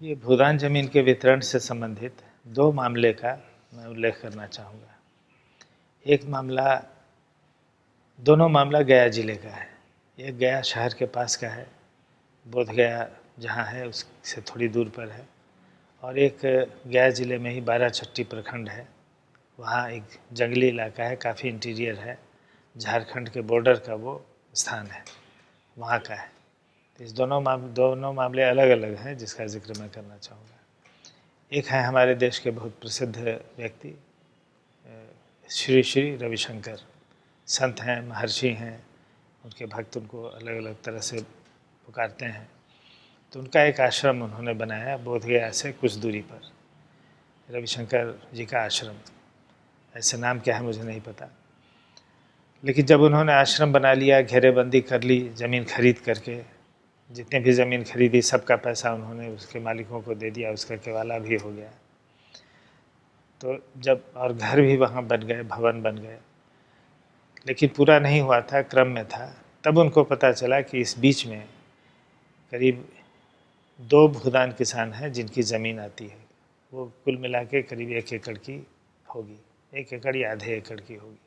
ये भूदान जमीन के वितरण से संबंधित दो मामले का मैं उल्लेख करना चाहूँगा। एक मामला, दोनों मामला गया जिले का है। एक गया शहर के पास का है, बोध गया जहाँ है उससे थोड़ी दूर पर है, और एक गया जिले में ही बाराचट्टी प्रखंड है। वहाँ एक जंगली इलाका है, काफ़ी इंटीरियर है, झारखंड के बॉर्डर का वो स्थान है, वहाँ का है। तो इस दोनों मामले अलग अलग हैं जिसका जिक्र मैं करना चाहूँगा। एक है हमारे देश के बहुत प्रसिद्ध व्यक्ति श्री श्री रविशंकर, संत हैं, महर्षि हैं, उनके भक्त उनको अलग अलग तरह से पुकारते हैं। तो उनका एक आश्रम उन्होंने बनाया बोधगया से कुछ दूरी पर, रविशंकर जी का आश्रम। ऐसे नाम क्या है मुझे नहीं पता, लेकिन जब उन्होंने आश्रम बना लिया, घेरेबंदी कर ली, ज़मीन खरीद करके, जितने भी ज़मीन खरीदी सबका पैसा उन्होंने उसके मालिकों को दे दिया, उसका केवाला भी हो गया। तो जब और घर भी वहाँ बन गए, भवन बन गए, लेकिन पूरा नहीं हुआ था, क्रम में था। तब उनको पता चला कि इस बीच में करीब 2 भूदान किसान हैं जिनकी ज़मीन आती है। वो कुल मिला के करीब 1 एकड़ की होगी, 1 एकड़ या आधे एकड़ की होगी।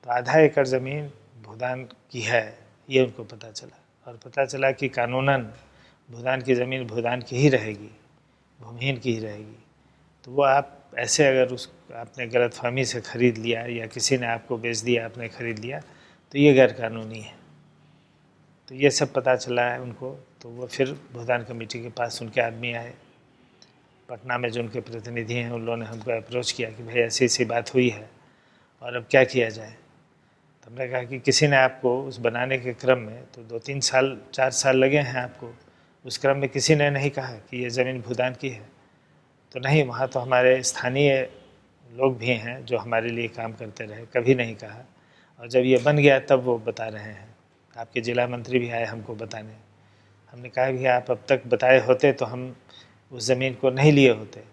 तो आधा एकड़ ज़मीन भूदान की है, ये उनको पता चला। और पता चला कि कानूनन भूदान की ज़मीन भूदान की ही रहेगी, भूमिहीन की ही रहेगी। तो वो आप ऐसे अगर उस आपने गलतफहमी से ख़रीद लिया या किसी ने आपको बेच दिया, आपने ख़रीद लिया, तो ये गैर कानूनी है। तो ये सब पता चला है उनको। तो वो फिर भूदान कमेटी के पास उनके आदमी आए, पटना में जो उनके प्रतिनिधि हैं, उन लोगों ने हमको अप्रोच किया कि भाई ऐसी ऐसी बात हुई है और अब क्या किया जाए। तो हमने कहा कि किसी ने आपको उस बनाने के क्रम में तो 2-3 साल 4 साल लगे हैं आपको, उस क्रम में किसी ने नहीं कहा कि ये ज़मीन भूदान की है। तो नहीं, वहाँ तो हमारे स्थानीय लोग भी हैं जो हमारे लिए काम करते रहे, कभी नहीं कहा। और जब ये बन गया तब वो बता रहे हैं। आपके जिला मंत्री भी आए हमको बताने। हमने कहा कि आप अब तक बताए होते तो हम उस ज़मीन को नहीं लिए होते,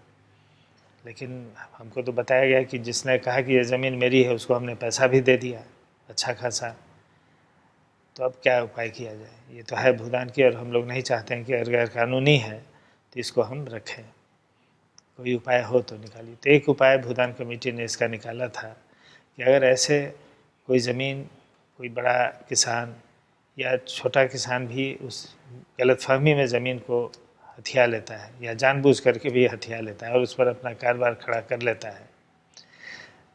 लेकिन हमको तो बताया गया कि जिसने कहा कि ये ज़मीन मेरी है उसको हमने पैसा भी दे दिया अच्छा खासा। तो अब क्या उपाय किया जाए? ये तो है भूदान की और हम लोग नहीं चाहते हैं कि अगर गैर कानूनी है तो इसको हम रखें, कोई उपाय हो तो निकालिए। तो एक उपाय भूदान कमेटी ने इसका निकाला था कि अगर ऐसे कोई ज़मीन कोई बड़ा किसान या छोटा किसान भी उस गलतफहमी में ज़मीन को हथिया लेता है या जानबूझ करके भी हथिया लेता है और उस पर अपना कारोबार खड़ा कर लेता है,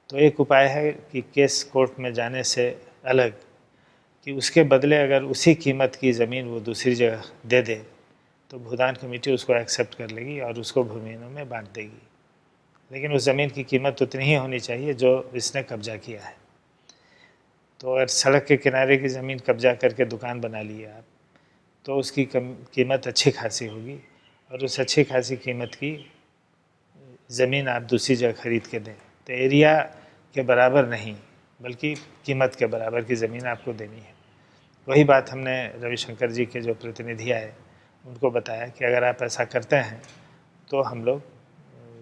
तो एक उपाय है कि केस कोर्ट में जाने से अलग कि उसके बदले अगर उसी कीमत की ज़मीन वो दूसरी जगह दे दे तो भूदान कमेटी उसको एक्सेप्ट कर लेगी और उसको भूमिहीनों में बांट देगी। लेकिन उस ज़मीन की कीमत उतनी ही होनी चाहिए जो इसने कब्जा किया है। तो अगर सड़क के किनारे की ज़मीन कब्जा करके दुकान बना ली आप, तो उसकी कीमत अच्छी खासी होगी और उस अच्छी खासी कीमत की ज़मीन आप दूसरी जगह खरीद के दें तो एरिया के बराबर नहीं बल्कि कीमत के बराबर की ज़मीन आपको देनी है। वही बात हमने रविशंकर जी के जो प्रतिनिधि आए उनको बताया कि अगर आप ऐसा करते हैं तो हम लोग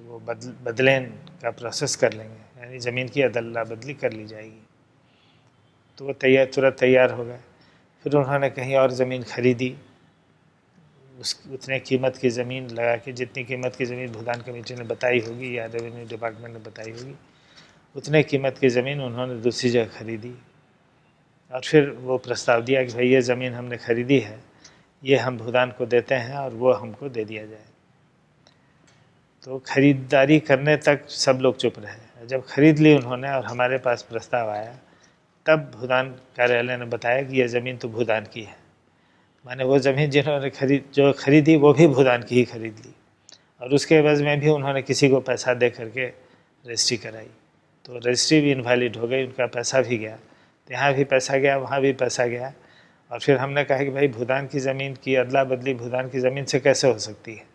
वो बदलेन का प्रोसेस कर लेंगे, यानी ज़मीन की अदला बदली कर ली जाएगी। तो वो तुरंत तैयार हो गए। फिर उन्होंने कहीं और ज़मीन खरीदी, उतने कीमत की ज़मीन लगा के, जितनी कीमत की ज़मीन भूदान कमेटी ने बताई होगी या रेवेन्यू डिपार्टमेंट ने बताई होगी, उतने कीमत की ज़मीन उन्होंने दूसरी जगह खरीदी। और फिर वो प्रस्ताव दिया कि भाई ये ज़मीन हमने खरीदी है, ये हम भूदान को देते हैं और वो हमको दे दिया जाए। तो ख़रीदारी करने तक सब लोग चुप रहे। जब खरीद ली उन्होंने और हमारे पास प्रस्ताव आया, तब भूदान कार्यालय ने बताया कि यह ज़मीन तो भूदान की है। माने वो ज़मीन जिन्होंने जो खरीदी वो भी भूदान की ही खरीद ली और उसके एवज़ में भी उन्होंने किसी को पैसा दे करके रजिस्ट्री कराई। तो रजिस्ट्री भी इनवैलिड हो गई, उनका पैसा भी गया। तो यहाँ भी पैसा गया, वहाँ भी पैसा गया। और फिर हमने कहा कि भाई भूदान की ज़मीन की अदला बदली भूदान की ज़मीन से कैसे हो सकती है?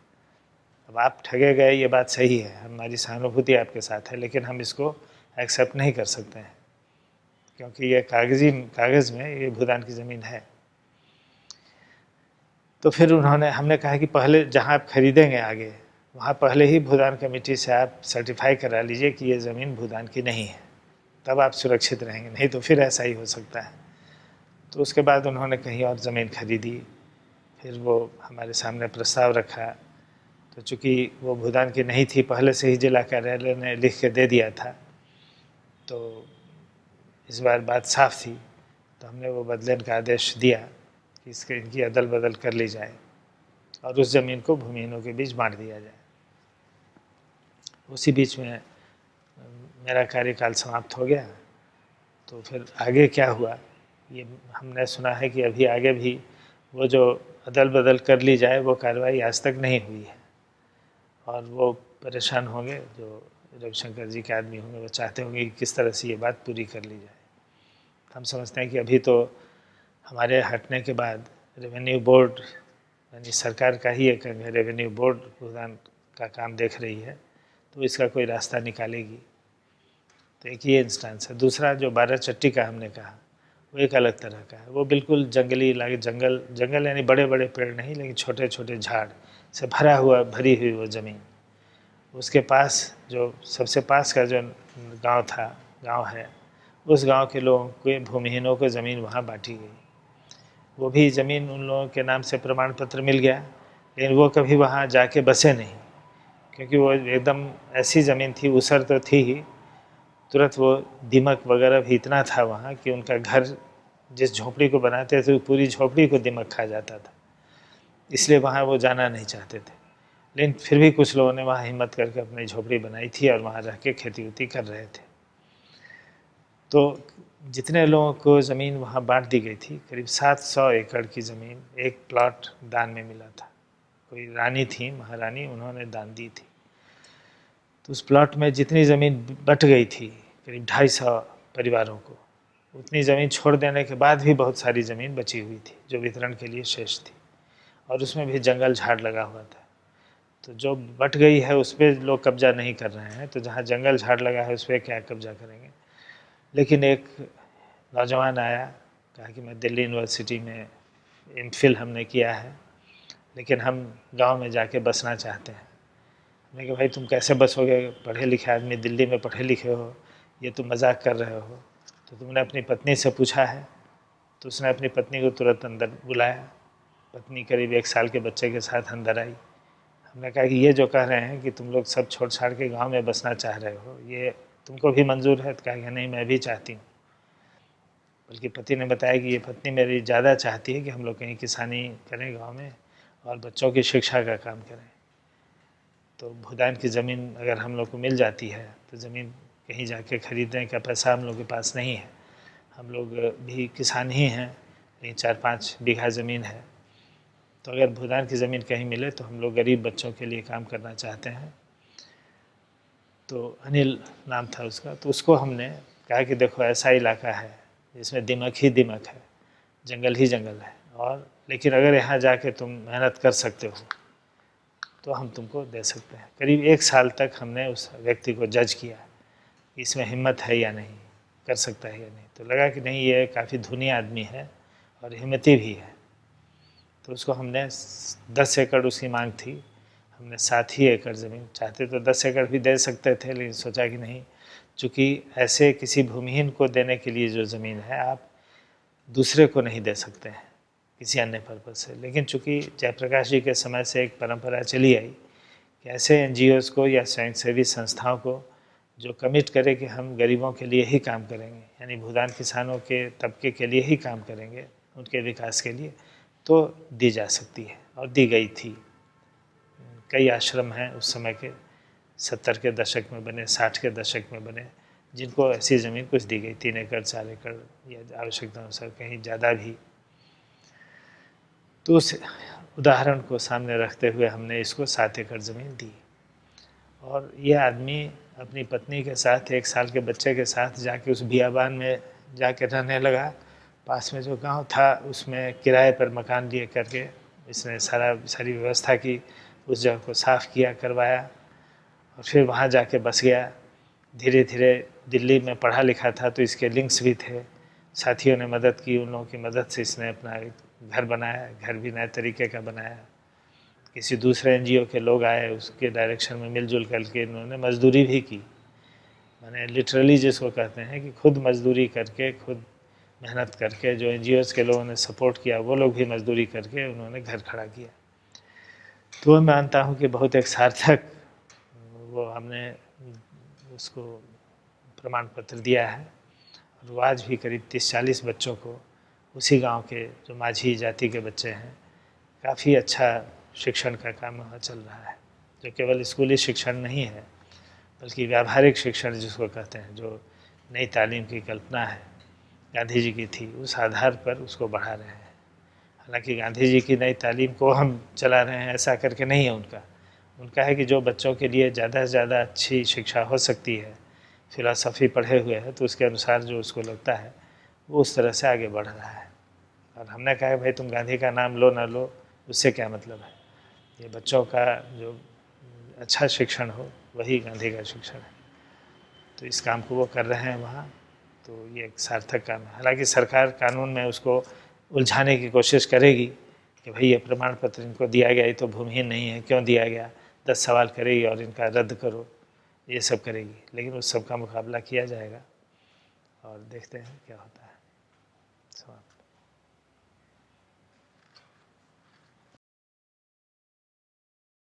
अब आप ठगे गए, ये बात सही है, हमारी सहानुभूति आपके साथ है, लेकिन हम इसको एक्सेप्ट नहीं कर सकते हैं क्योंकि ये कागज़ में ये भूदान की ज़मीन है। तो फिर हमने कहा कि पहले जहाँ आप खरीदेंगे आगे, वहाँ पहले ही भूदान कमेटी से आप सर्टिफाई करा लीजिए कि ये ज़मीन भूदान की नहीं है, तब आप सुरक्षित रहेंगे, नहीं तो फिर ऐसा ही हो सकता है। तो उसके बाद उन्होंने कहीं और ज़मीन खरीदी। फिर वो हमारे सामने प्रस्ताव रखा तो चूँकि वो भूदान की नहीं थी, पहले से ही जिला कार्यालय ने लिख के दे दिया था, तो इस बार बात साफ थी, तो हमने वो बदलेन का आदेश दिया कि इनकी अदल बदल कर ली जाए और उस ज़मीन को भूमिहीनों के बीच बांट दिया जाए। उसी बीच में मेरा कार्यकाल समाप्त हो गया। तो फिर आगे क्या हुआ, ये हमने सुना है कि अभी आगे भी वो जो अदल बदल कर ली जाए वो कार्रवाई आज तक नहीं हुई है, और वो परेशान होंगे, जो रविशंकर जी के आदमी होंगे, वो चाहते होंगे कि किस तरह से ये बात पूरी कर ली जाए। हम समझते हैं कि अभी तो हमारे हटने के बाद रेवेन्यू बोर्ड, यानी सरकार का ही एक अंग है, रेवेन्यू बोर्ड भूदान का काम देख रही है, तो इसका कोई रास्ता निकालेगी। तो एक ये इंस्टेंस है। दूसरा जो 12 चट्टी का हमने कहा, वो एक अलग तरह का है। वो बिल्कुल जंगली इलाके, जंगल यानी बड़े बड़े पेड़ नहीं, लेकिन छोटे छोटे झाड़ से भरी हुई वो ज़मीन। उसके पास जो सबसे पास का जो गांव है, उस गांव के लोगों के भूमिहीनों को ज़मीन वहाँ बांटी गई। वो भी ज़मीन उन लोगों के नाम से प्रमाण पत्र मिल गया, लेकिन वो कभी वहाँ जाके बसे नहीं, क्योंकि वो एकदम ऐसी ज़मीन थी, उसर तो थी ही, तुरंत वो दीमक वगैरह भी इतना था वहाँ कि उनका घर जिस झोपड़ी को बनाते थे, पूरी झोपड़ी को दीमक खा जाता था, इसलिए वहाँ वो जाना नहीं चाहते थे। लेकिन फिर भी कुछ लोगों ने वहाँ हिम्मत करके अपनी झोपड़ी बनाई थी और वहाँ रह के खेती उती कर रहे थे। तो जितने लोगों को ज़मीन वहाँ बांट दी गई थी, करीब 700 एकड़ की ज़मीन, एक प्लॉट दान में मिला था। कोई रानी थी, महारानी, उन्होंने दान दी थी। तो उस प्लॉट में जितनी ज़मीन बट गई थी, करीब 250 परिवारों को, उतनी ज़मीन छोड़ देने के बाद भी बहुत सारी ज़मीन बची हुई थी जो वितरण के लिए शेष थी, और उसमें भी जंगल झाड़ लगा हुआ था। तो जो बट गई है उस पर लोग कब्जा नहीं कर रहे हैं, तो जहाँ जंगल झाड़ लगा है उस पर क्या कब्जा करेंगे। लेकिन एक नौजवान आया, कहा कि मैं दिल्ली यूनिवर्सिटी में एमफिल हमने किया है, लेकिन हम गांव में जाके बसना चाहते हैं। मैंने कहा भाई तुम कैसे बसोगे, पढ़े लिखे आदमी, दिल्ली में पढ़े लिखे हो, ये तुम मजाक कर रहे हो। तो तुमने अपनी पत्नी से पूछा है? तो उसने अपनी पत्नी को तुरंत अंदर बुलाया। पत्नी करीब 1 साल के बच्चे के साथ अंदर आई। हमने कहा कि ये जो कह रहे हैं कि तुम लोग सब छोड़ छाड़ के गांव में बसना चाह रहे हो, ये तुमको भी मंजूर है? तो कहा कि नहीं, मैं भी चाहती हूँ। बल्कि पति ने बताया कि ये पत्नी मेरी ज़्यादा चाहती है कि हम लोग कहीं किसानी करें गांव में और बच्चों की शिक्षा का काम करें। तो भूदान की ज़मीन अगर हम लोग को मिल जाती है तो ज़मीन कहीं जाके ख़रीदने का पैसा हम लोग के पास नहीं है। हम लोग भी किसान ही हैं, लेकिन 4-5 बीघा ज़मीन है। तो अगर भूदान की ज़मीन कहीं मिले तो हम लोग गरीब बच्चों के लिए काम करना चाहते हैं। तो अनिल नाम था उसका। तो उसको हमने कहा कि देखो ऐसा इलाका है जिसमें दिमक ही दिमक है, जंगल ही जंगल है, और लेकिन अगर यहाँ जाके तुम मेहनत कर सकते हो तो हम तुमको दे सकते हैं। करीब 1 साल तक हमने उस व्यक्ति को जज किया, इसमें हिम्मत है या नहीं, कर सकता है या नहीं। तो लगा कि नहीं, ये काफ़ी धुनी आदमी है और हिम्मती भी है। तो उसको हमने 10 एकड़ उसकी मांग थी, हमने 7 ही एकड़ ज़मीन, चाहते तो 10 एकड़ भी दे सकते थे, लेकिन सोचा कि नहीं, चूँकि ऐसे किसी भूमिहीन को देने के लिए जो ज़मीन है आप दूसरे को नहीं दे सकते हैं किसी अन्य पर्पज़ से। लेकिन चूँकि जयप्रकाश जी के समय से एक परंपरा चली आई कि ऐसे NGOs को या स्वयंसेवी संस्थाओं को जो कमिट करे कि हम गरीबों के लिए ही काम करेंगे, यानी भूदान किसानों के तबके के लिए ही काम करेंगे, उनके विकास के लिए, तो दी जा सकती है, और दी गई थी। कई आश्रम हैं उस समय के, 70 के दशक में बने, 60 के दशक में बने, जिनको ऐसी ज़मीन कुछ दी गई, 3 एकड़ 4 एकड़ या आवश्यकता अनुसार कहीं ज़्यादा भी। तो उस उदाहरण को सामने रखते हुए हमने इसको 7 एकड़ ज़मीन दी। और यह आदमी अपनी पत्नी के साथ 1 साल के बच्चे के साथ जाके उस बियाबान में जाके रहने लगा। पास में जो गांव था उसमें किराए पर मकान लिए करके इसने सारी व्यवस्था की, उस जगह को साफ़ किया, करवाया, और फिर वहाँ जाके बस गया। धीरे धीरे दिल्ली में पढ़ा लिखा था तो इसके लिंक्स भी थे, साथियों ने मदद की, उन लोगों की मदद से इसने अपना घर बनाया, घर भी नए तरीके का बनाया। किसी दूसरे NGO के लोग आए, उसके डायरेक्शन में मिलजुल करके इन्होंने मजदूरी भी की, माने लिटरली जिसको कहते हैं कि खुद मजदूरी करके, खुद मेहनत करके, जो NGOs के लोगों ने सपोर्ट किया वो लोग भी मजदूरी करके उन्होंने घर खड़ा किया। तो मैं मानता हूँ कि बहुत एक सार्थक वो हमने उसको प्रमाण पत्र दिया है। और वो आज भी करीब 30-40 बच्चों को उसी गांव के जो माझी जाति के बच्चे हैं, काफ़ी अच्छा शिक्षण का काम वहाँ चल रहा है, जो केवल स्कूली शिक्षण नहीं है बल्कि व्यावहारिक शिक्षण जिसको कहते हैं, जो नई तालीम की कल्पना है गांधी जी की थी, उस आधार पर उसको बढ़ा रहे हैं। हालांकि गांधी जी की नई तालीम को हम चला रहे हैं ऐसा करके नहीं है उनका है कि जो बच्चों के लिए ज़्यादा से ज़्यादा अच्छी शिक्षा हो सकती है, फिलॉसफी पढ़े हुए है तो उसके अनुसार जो उसको लगता है वो उस तरह से आगे बढ़ रहा है। और हमने कहा भाई तुम गांधी का नाम लो ना लो उससे क्या मतलब है, ये बच्चों का जो अच्छा शिक्षण हो वही गांधी का शिक्षण है। तो इस काम को वो कर रहे हैं वहाँ, तो ये एक सार्थक काम है। हालांकि सरकार कानून में उसको उलझाने की कोशिश करेगी कि भाई ये प्रमाण पत्र इनको दिया गया, ये तो भूमिहीन नहीं है, क्यों दिया गया, 10 सवाल करेगी और इनका रद्द करो, ये सब करेगी। लेकिन उस सब का मुकाबला किया जाएगा और देखते हैं क्या होता है। समाप्त।